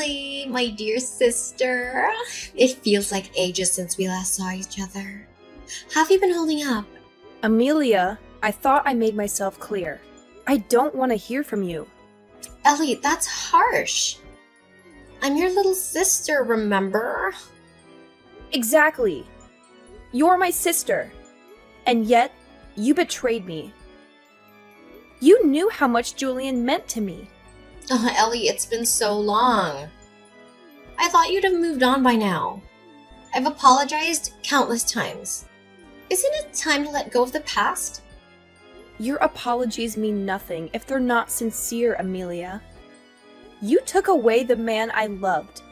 Ellie, my dear sister. It feels like ages since we last saw each other. How have you been holding up? Amelia, I thought I made myself clear. I don't want to hear from you. Ellie, that's harsh. I'm your little sister, remember? Exactly. You're my sister. And yet, you betrayed me. You knew how much Julian meant to me. Oh, Ellie, it's been so long. I thought you'd have moved on by now. I've apologized countless times. Isn't it time to let go of the past? Your apologies mean nothing if they're not sincere, Amelia. You took away the man I loved.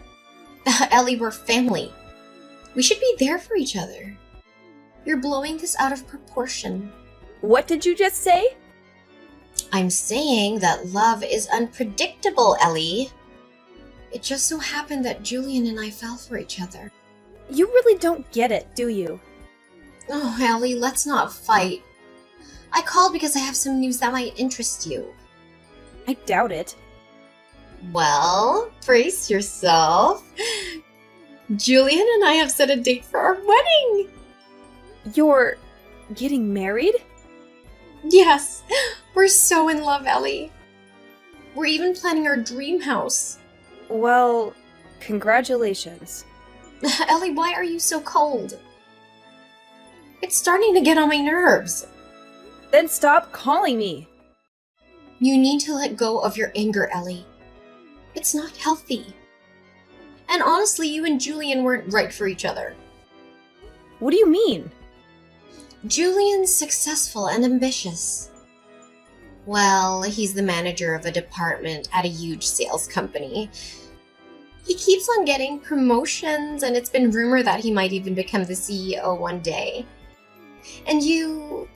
Ellie, we're family. We should be there for each other. You're blowing this out of proportion. What did you just say? I'm saying that love is unpredictable, Ellie. It just so happened that Julian and I fell for each other. You really don't get it, do you? Oh, Ellie, let's not fight. I called because I have some news that might interest you. I doubt it. Well, brace yourself. Julian and I have set a date for our wedding. You're getting married? Yes, we're so in love, Ellie. We're even planning our dream house. Well, congratulations. Ellie, why are you so cold? It's starting to get on my nerves. Then stop calling me. You need to let go of your anger, Ellie. It's not healthy. And honestly, you and Julian weren't right for each other. What do you mean? Julian's successful and ambitious. Well, he's the manager of a department at a huge sales company. He keeps on getting promotions, and it's been rumored that he might even become the CEO one day. And you,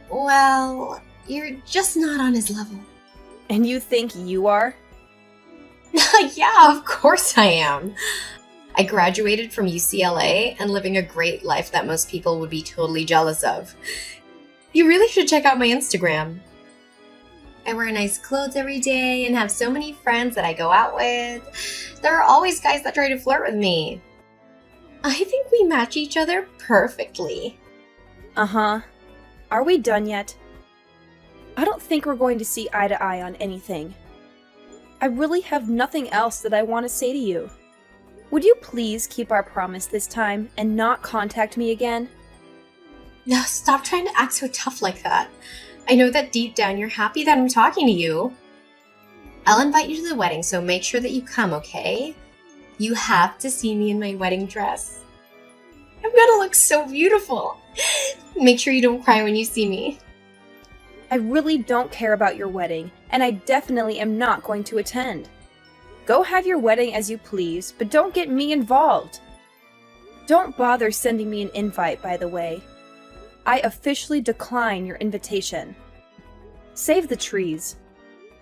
well, you're just not on his level. And you think you are? Yeah, of course I am. I graduated from UCLA and living a great life that most people would be totally jealous of. You really should check out my Instagram. I wear nice clothes every day and have so many friends that I go out with. There are always guys that try to flirt with me. I think we match each other perfectly. Uh-huh. Are we done yet? I don't think we're going to see eye to eye on anything. I really have nothing else that I want to say to you. Would you please keep our promise this time and not contact me again? No, stop trying to act so tough like that. I know that deep down you're happy that I'm talking to you. I'll invite you to the wedding, so make sure that you come, okay? You have to see me in my wedding dress. I'm gonna look so beautiful. Make sure you don't cry when you see me. I really don't care about your wedding, and I definitely am not going to attend. Go have your wedding as you please, but don't get me involved. Don't bother sending me an invite, by the way. I officially decline your invitation. Save the trees.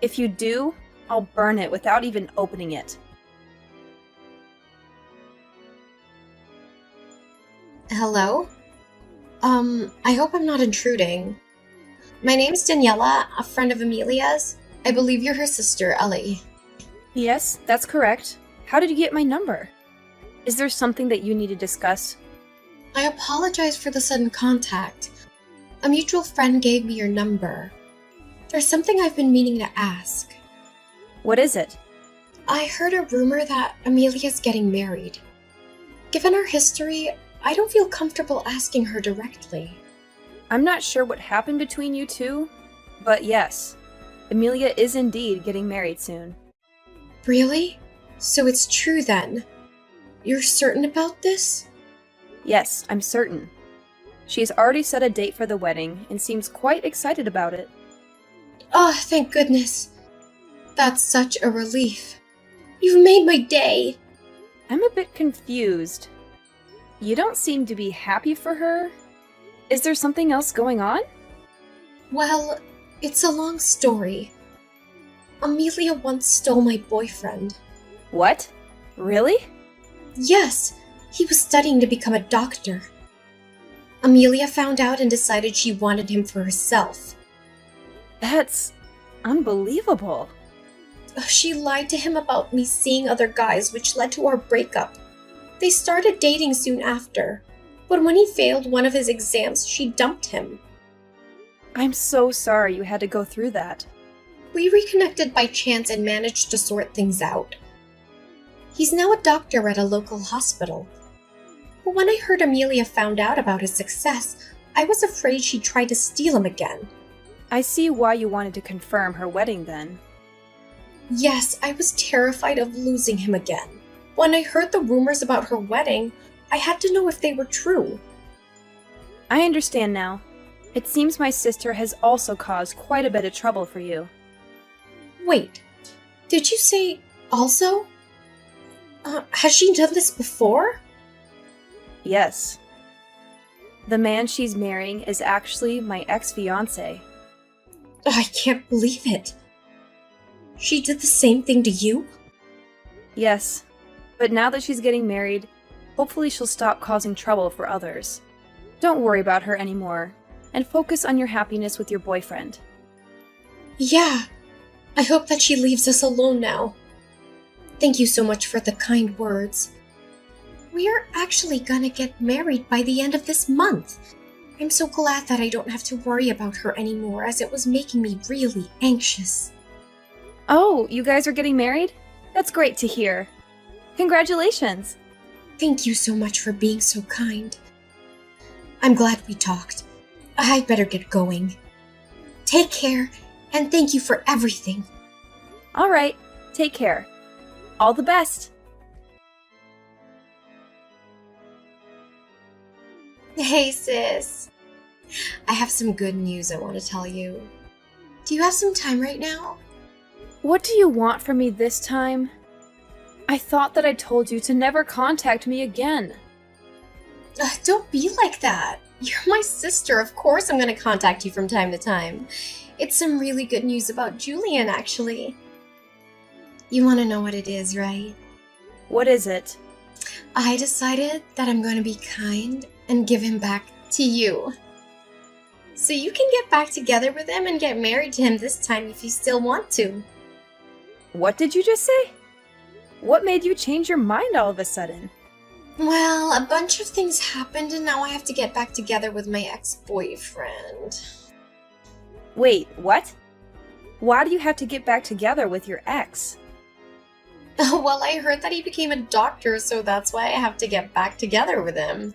If you do, I'll burn it without even opening it. Hello? I hope I'm not intruding. My name's Daniela, a friend of Amelia's. I believe you're her sister, Ellie. Yes, that's correct. How did you get my number? Is there something that you need to discuss? I apologize for the sudden contact. A mutual friend gave me your number. There's something I've been meaning to ask. What is it? I heard a rumor that Amelia's getting married. Given our history, I don't feel comfortable asking her directly. I'm not sure what happened between you two, but yes, Amelia is indeed getting married soon. Really? So it's true then? You're certain about this? Yes, I'm certain. She's already set a date for the wedding and seems quite excited about it. Oh, thank goodness. That's such a relief. You've made my day. I'm a bit confused. You don't seem to be happy for her. Is there something else going on? Well, it's a long story. Amelia once stole my boyfriend. What? Really? Yes, he was studying to become a doctor. Amelia found out and decided she wanted him for herself. That's unbelievable. She lied to him about me seeing other guys, which led to our breakup. They started dating soon after, but when he failed one of his exams, she dumped him. I'm so sorry you had to go through that. We reconnected by chance and managed to sort things out. He's now a doctor at a local hospital. But when I heard Amelia found out about his success, I was afraid she'd try to steal him again. I see why you wanted to confirm her wedding then. Yes, I was terrified of losing him again. When I heard the rumors about her wedding, I had to know if they were true. I understand now. It seems my sister has also caused quite a bit of trouble for you. Wait, did you say also? Has she done this before? Yes. The man she's marrying is actually my ex-fiancé. I can't believe it. She did the same thing to you? Yes, but now that she's getting married, hopefully she'll stop causing trouble for others. Don't worry about her anymore, and focus on your happiness with your boyfriend. Yeah, I hope that she leaves us alone now. Thank you so much for the kind words. We are actually gonna get married by the end of this month. I'm so glad that I don't have to worry about her anymore, as it was making me really anxious. Oh, you guys are getting married? That's great to hear. Congratulations! Thank you so much for being so kind. I'm glad we talked. I'd better get going. Take care, and thank you for everything. All right, take care. All the best! Hey, sis. I have some good news I want to tell you. Do you have some time right now? What do you want from me this time? I thought that I told you to never contact me again. Don't be like that. You're my sister. Of course I'm going to contact you from time to time. It's some really good news about Julian, actually. You want to know what it is, right? What is it? I decided that I'm going to be kind and give him back to you. So you can get back together with him and get married to him this time if you still want to. What did you just say? What made you change your mind all of a sudden? Well, a bunch of things happened and now I have to get back together with my ex-boyfriend. Wait, what? Why do you have to get back together with your ex? Well, I heard that he became a doctor, so that's why I have to get back together with him.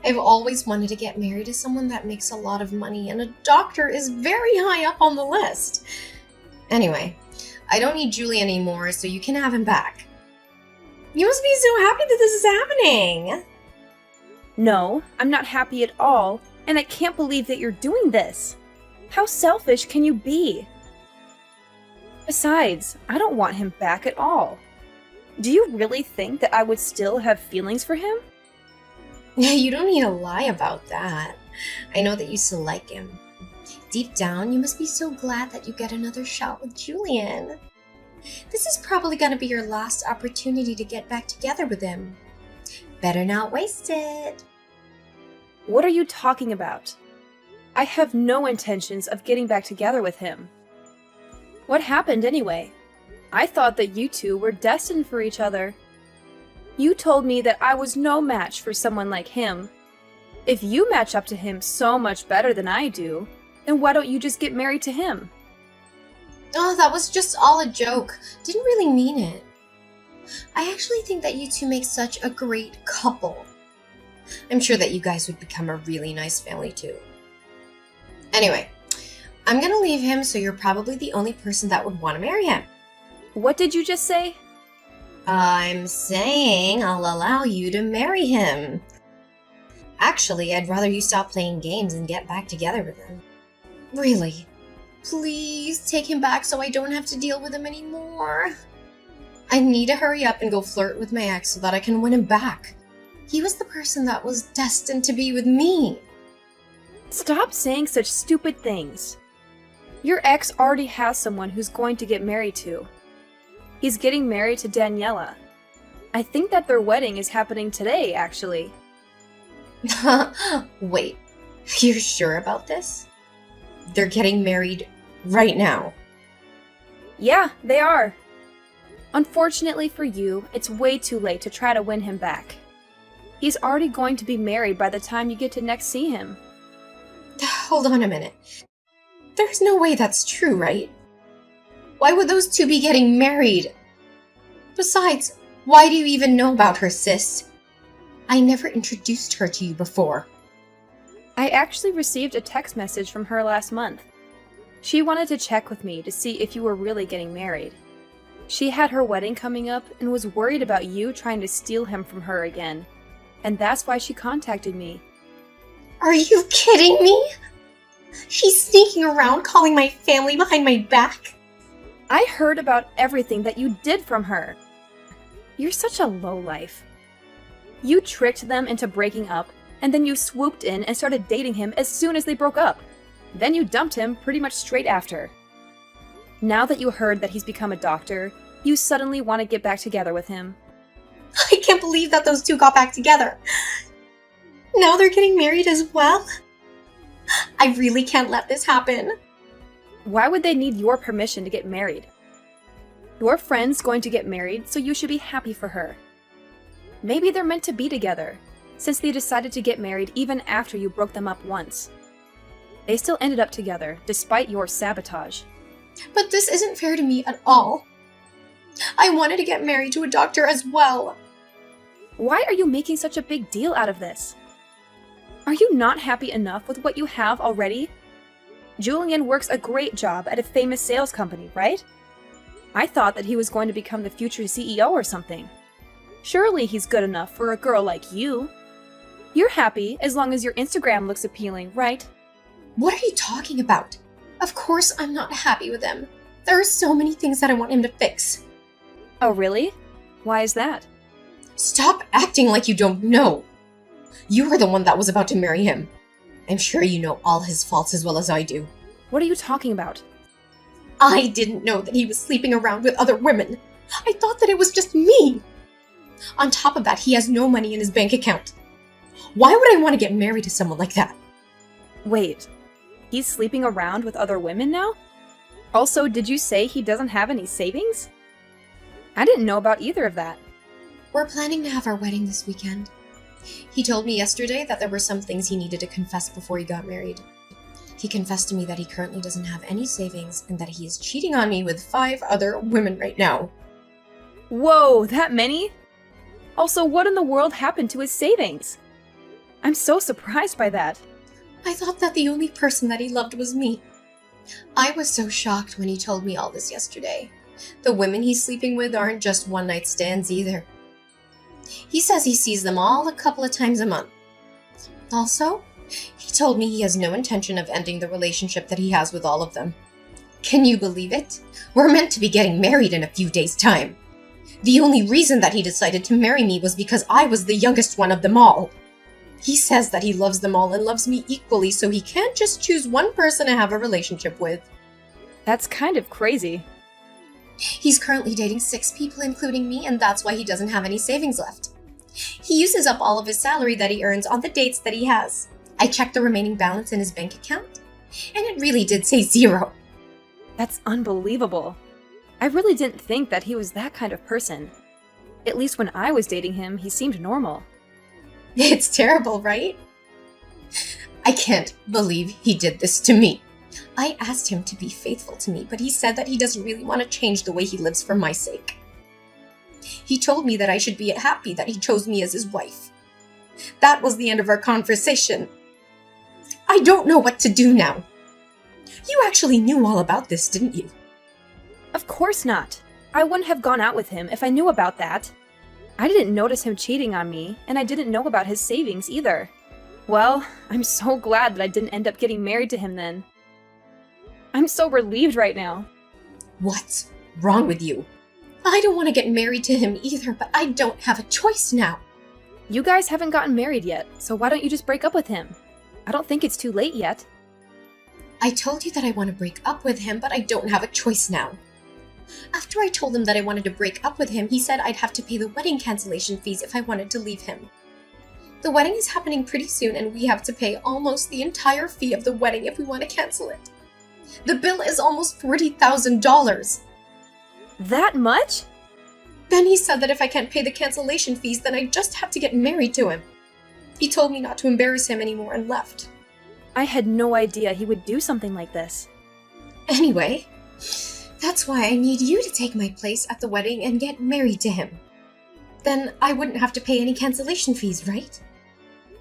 I've always wanted to get married to someone that makes a lot of money, and a doctor is very high up on the list. Anyway, I don't need Julie anymore, so you can have him back. You must be so happy that this is happening. No, I'm not happy at all, and I can't believe that you're doing this. How selfish can you be? Besides, I don't want him back at all. Do you really think that I would still have feelings for him? You don't need to lie about that. I know that you still like him. Deep down, you must be so glad that you get another shot with Julian. This is probably going to be your last opportunity to get back together with him. Better not waste it. What are you talking about? I have no intentions of getting back together with him. What happened anyway? I thought that you two were destined for each other. You told me that I was no match for someone like him. If you match up to him so much better than I do, then why don't you just get married to him? Oh, that was just all a joke. Didn't really mean it. I actually think that you two make such a great couple. I'm sure that you guys would become a really nice family too. Anyway, I'm gonna leave him, so you're probably the only person that would want to marry him. What did you just say? I'm saying I'll allow you to marry him. Actually, I'd rather you stop playing games and get back together with him. Really. Please take him back so I don't have to deal with him anymore. I need to hurry up and go flirt with my ex so that I can win him back. He was the person that was destined to be with me. Stop saying such stupid things. Your ex already has someone who's going to get married to. He's getting married to Daniela. I think that their wedding is happening today, actually. Wait, you're sure about this? They're getting married right now. Yeah, they are. Unfortunately for you, it's way too late to try to win him back. He's already going to be married by the time you get to next see him. Hold on a minute. There's no way that's true, right? Why would those two be getting married? Besides, why do you even know about her, sis? I never introduced her to you before. I actually received a text message from her last month. She wanted to check with me to see if you were really getting married. She had her wedding coming up and was worried about you trying to steal him from her again. And that's why she contacted me. Are you kidding me? She's sneaking around calling my family behind my back? I heard about everything that you did from her. You're such a lowlife. You tricked them into breaking up, and then you swooped in and started dating him as soon as they broke up. Then you dumped him pretty much straight after. Now that you heard that he's become a doctor, you suddenly want to get back together with him. I can't believe that those two got back together. Now they're getting married as well? I really can't let this happen. Why would they need your permission to get married? Your friend's going to get married, so you should be happy for her. Maybe they're meant to be together, since they decided to get married even after you broke them up once. They still ended up together, despite your sabotage. But this isn't fair to me at all. I wanted to get married to a doctor as well. Why are you making such a big deal out of this? Are you not happy enough with what you have already? Julian works a great job at a famous sales company, right? I thought that he was going to become the future CEO or something. Surely he's good enough for a girl like you. You're happy as long as your Instagram looks appealing, right? What are you talking about? Of course I'm not happy with him. There are so many things that I want him to fix. Oh, really? Why is that? Stop acting like you don't know. You are the one that was about to marry him. I'm sure you know all his faults as well as I do. What are you talking about? I didn't know that he was sleeping around with other women. I thought that it was just me. On top of that, he has no money in his bank account. Why would I want to get married to someone like that? Wait, he's sleeping around with other women now? Also, did you say he doesn't have any savings? I didn't know about either of that. We're planning to have our wedding this weekend. He told me yesterday that there were some things he needed to confess before he got married. He confessed to me that he currently doesn't have any savings and that he is cheating on me with 5 other women right now. Whoa, that many? Also, what in the world happened to his savings? I'm so surprised by that. I thought that the only person that he loved was me. I was so shocked when he told me all this yesterday. The women he's sleeping with aren't just one-night stands either. He says he sees them all a couple of times a month. Also, he told me he has no intention of ending the relationship that he has with all of them. Can you believe it? We're meant to be getting married in a few days' time. The only reason that he decided to marry me was because I was the youngest one of them all. He says that he loves them all and loves me equally, so he can't just choose one person to have a relationship with. That's kind of crazy. He's currently dating 6 people, including me, and that's why he doesn't have any savings left. He uses up all of his salary that he earns on the dates that he has. I checked the remaining balance in his bank account, and it really did say 0. That's unbelievable. I really didn't think that he was that kind of person. At least when I was dating him, he seemed normal. It's terrible, right? I can't believe he did this to me. I asked him to be faithful to me, but he said that he doesn't really want to change the way he lives for my sake. He told me that I should be happy that he chose me as his wife. That was the end of our conversation. I don't know what to do now. You actually knew all about this, didn't you? Of course not. I wouldn't have gone out with him if I knew about that. I didn't notice him cheating on me, and I didn't know about his savings either. Well, I'm so glad that I didn't end up getting married to him then. I'm so relieved right now. What's wrong with you? I don't want to get married to him either, but I don't have a choice now. You guys haven't gotten married yet, so why don't you just break up with him? I don't think it's too late yet. I told you that I want to break up with him, but I don't have a choice now. After I told him that I wanted to break up with him, he said I'd have to pay the wedding cancellation fees if I wanted to leave him. The wedding is happening pretty soon, and we have to pay almost the entire fee of the wedding if we want to cancel it. The bill is almost $40,000. That much? Then he said that if I can't pay the cancellation fees, then I just have to get married to him. He told me not to embarrass him anymore and left. I had no idea he would do something like this. Anyway, that's why I need you to take my place at the wedding and get married to him. Then I wouldn't have to pay any cancellation fees, right?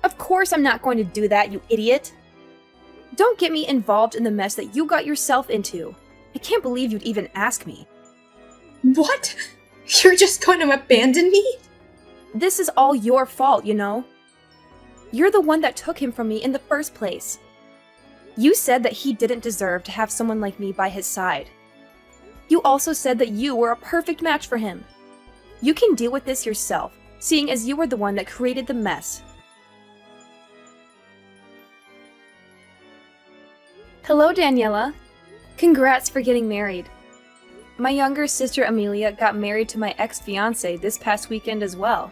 Of course I'm not going to do that, you idiot. Don't get me involved in the mess that you got yourself into. I can't believe you'd even ask me. What? You're just going to abandon me? This is all your fault, you know. You're the one that took him from me in the first place. You said that he didn't deserve to have someone like me by his side. You also said that you were a perfect match for him. You can deal with this yourself, seeing as you were the one that created the mess. Hello, Daniela. Congrats for getting married. My younger sister Amelia got married to my ex-fiancé this past weekend as well.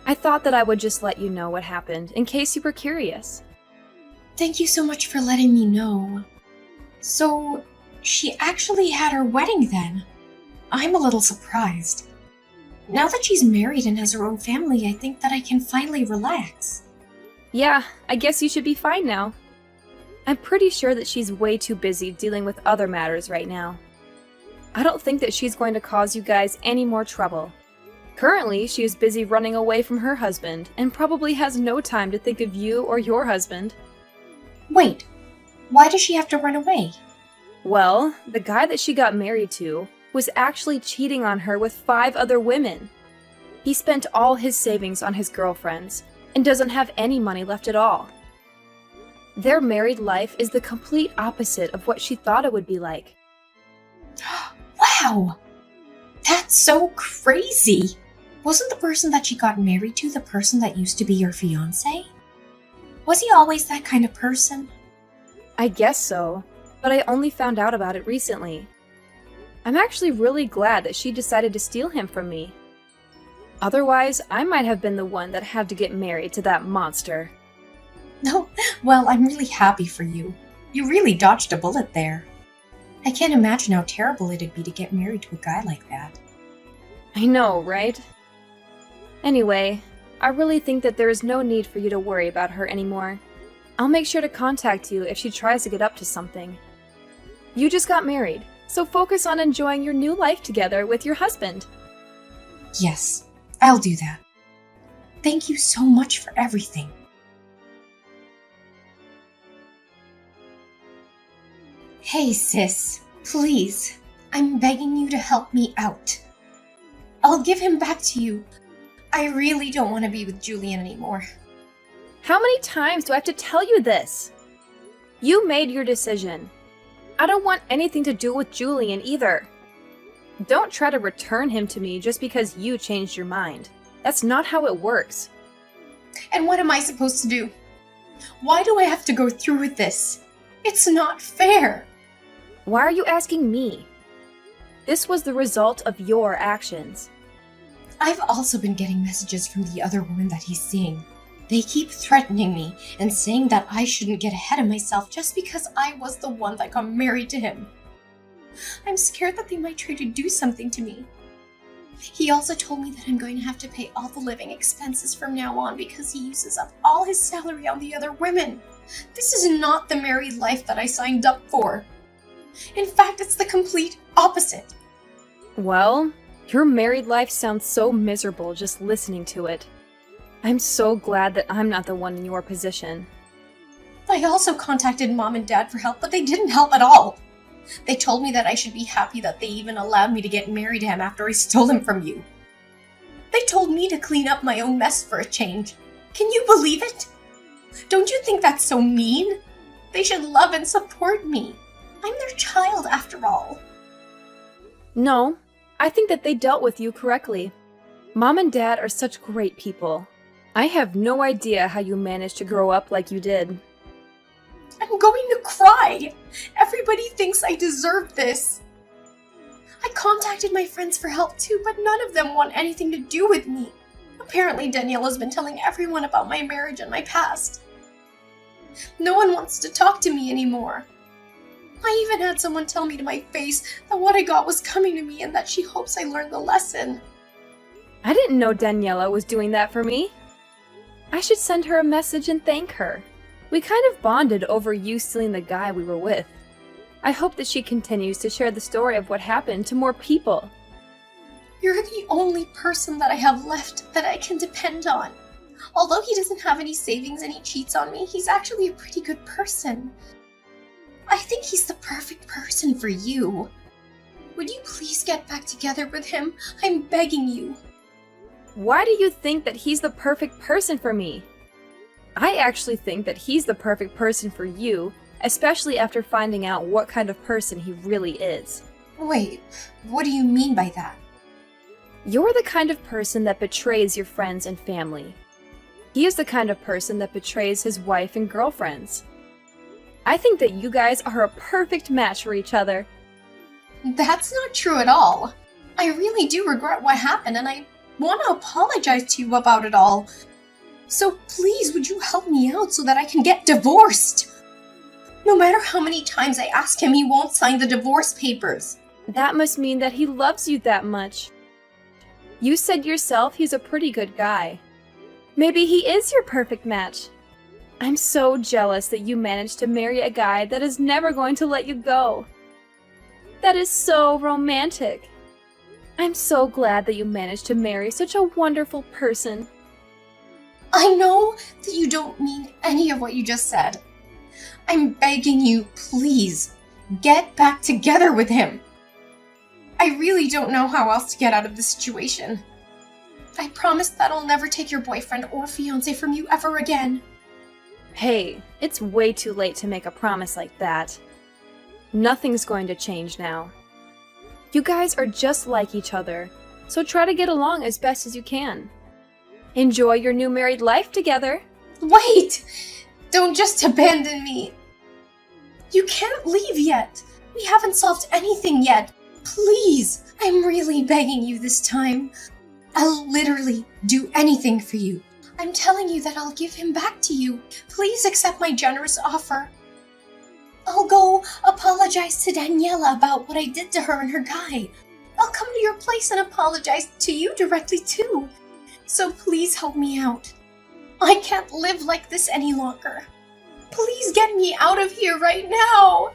I thought that I would just let you know what happened, in case you were curious. Thank you so much for letting me know. So, she actually had her wedding then? I'm a little surprised. Now that she's married and has her own family, I think that I can finally relax. Yeah, I guess you should be fine now. I'm pretty sure that she's way too busy dealing with other matters right now. I don't think that she's going to cause you guys any more trouble. Currently, she is busy running away from her husband and probably has no time to think of you or your husband. Wait, why does she have to run away? Well, the guy that she got married to was actually cheating on her with 5 other women. He spent all his savings on his girlfriends and doesn't have any money left at all. Their married life is the complete opposite of what she thought it would be like. Wow! That's so crazy! Wasn't the person that she got married to the person that used to be your fiancé? Was he always that kind of person? I guess so, but I only found out about it recently. I'm actually really glad that she decided to steal him from me. Otherwise, I might have been the one that had to get married to that monster. No, well, I'm really happy for you. You really dodged a bullet there. I can't imagine how terrible it'd be to get married to a guy like that. I know, right? Anyway, I really think that there is no need for you to worry about her anymore. I'll make sure to contact you if she tries to get up to something. You just got married, so focus on enjoying your new life together with your husband. Yes, I'll do that. Thank you so much for everything. Hey sis, please, I'm begging you to help me out. I'll give him back to you. I really don't want to be with Julian anymore. How many times do I have to tell you this? You made your decision. I don't want anything to do with Julian either. Don't try to return him to me just because you changed your mind. That's not how it works. And what am I supposed to do? Why do I have to go through with this? It's not fair. Why are you asking me? This was the result of your actions. I've also been getting messages from the other women that he's seeing. They keep threatening me and saying that I shouldn't get ahead of myself just because I was the one that got married to him. I'm scared that they might try to do something to me. He also told me that I'm going to have to pay all the living expenses from now on because he uses up all his salary on the other women. This is not the married life that I signed up for. In fact, it's the complete opposite. Well, your married life sounds so miserable just listening to it. I'm so glad that I'm not the one in your position. I also contacted Mom and Dad for help, but they didn't help at all. They told me that I should be happy that they even allowed me to get married to him after I stole him from you. They told me to clean up my own mess for a change. Can you believe it? Don't you think that's so mean? They should love and support me. I'm their child after all. No, I think that they dealt with you correctly. Mom and Dad are such great people. I have no idea how you managed to grow up like you did. I'm going to cry. Everybody thinks I deserve this. I contacted my friends for help too, but none of them want anything to do with me. Apparently, Danielle has been telling everyone about my marriage and my past. No one wants to talk to me anymore. I even had someone tell me to my face that what I got was coming to me and that she hopes I learned the lesson. I didn't know Daniela was doing that for me. I should send her a message and thank her. We kind of bonded over you stealing the guy we were with. I hope that she continues to share the story of what happened to more people. You're the only person that I have left that I can depend on. Although he doesn't have any savings and he cheats on me, he's actually a pretty good person. I think he's the perfect person for you. Would you please get back together with him? I'm begging you. Why do you think that he's the perfect person for me? I actually think that he's the perfect person for you, especially after finding out what kind of person he really is. Wait, what do you mean by that? You're the kind of person that betrays your friends and family. He is the kind of person that betrays his wife and girlfriends. I think that you guys are a perfect match for each other. That's not true at all. I really do regret what happened and I want to apologize to you about it all. So please, would you help me out so that I can get divorced? No matter how many times I ask him, he won't sign the divorce papers. That must mean that he loves you that much. You said yourself he's a pretty good guy. Maybe he is your perfect match. I'm so jealous that you managed to marry a guy that is never going to let you go. That is so romantic. I'm so glad that you managed to marry such a wonderful person. I know that you don't mean any of what you just said. I'm begging you, please, get back together with him. I really don't know how else to get out of this situation. I promise that I'll never take your boyfriend or fiancé from you ever again. Hey, it's way too late to make a promise like that. Nothing's going to change now. You guys are just like each other, so try to get along as best as you can. Enjoy your new married life together. Wait! Don't just abandon me. You can't leave yet. We haven't solved anything yet. Please, I'm really begging you this time. I'll literally do anything for you. I'm telling you that I'll give him back to you. Please accept my generous offer. I'll go apologize to Daniela about what I did to her and her guy. I'll come to your place and apologize to you directly too. So please help me out. I can't live like this any longer. Please get me out of here right now.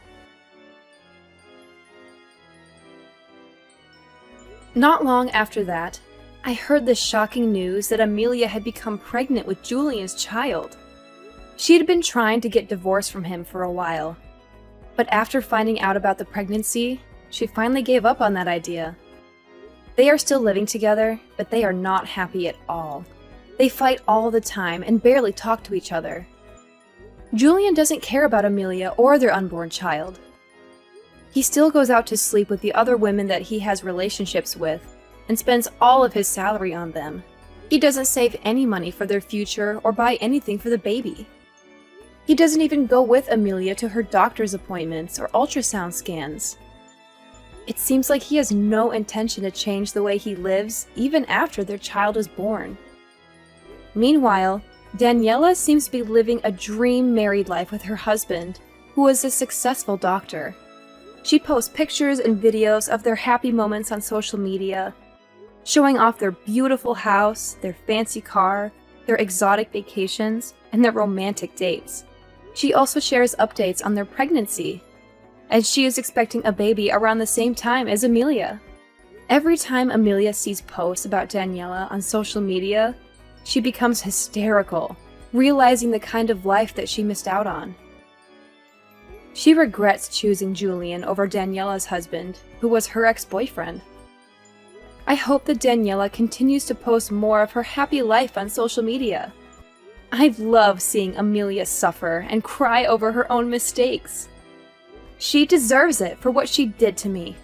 Not long after that, I heard the shocking news that Amelia had become pregnant with Julian's child. She had been trying to get divorced from him for a while, but after finding out about the pregnancy, she finally gave up on that idea. They are still living together, but they are not happy at all. They fight all the time and barely talk to each other. Julian doesn't care about Amelia or their unborn child. He still goes out to sleep with the other women that he has relationships with and spends all of his salary on them. He doesn't save any money for their future or buy anything for the baby. He doesn't even go with Amelia to her doctor's appointments or ultrasound scans. It seems like he has no intention to change the way he lives even after their child is born. Meanwhile, Daniela seems to be living a dream married life with her husband, who is a successful doctor. She posts pictures and videos of their happy moments on social media, showing off their beautiful house, their fancy car, their exotic vacations, and their romantic dates. She also shares updates on their pregnancy, and she is expecting a baby around the same time as Amelia. Every time Amelia sees posts about Daniela on social media, she becomes hysterical, realizing the kind of life that she missed out on. She regrets choosing Julian over Daniela's husband, who was her ex-boyfriend. I hope that Daniela continues to post more of her happy life on social media. I love seeing Amelia suffer and cry over her own mistakes. She deserves it for what she did to me.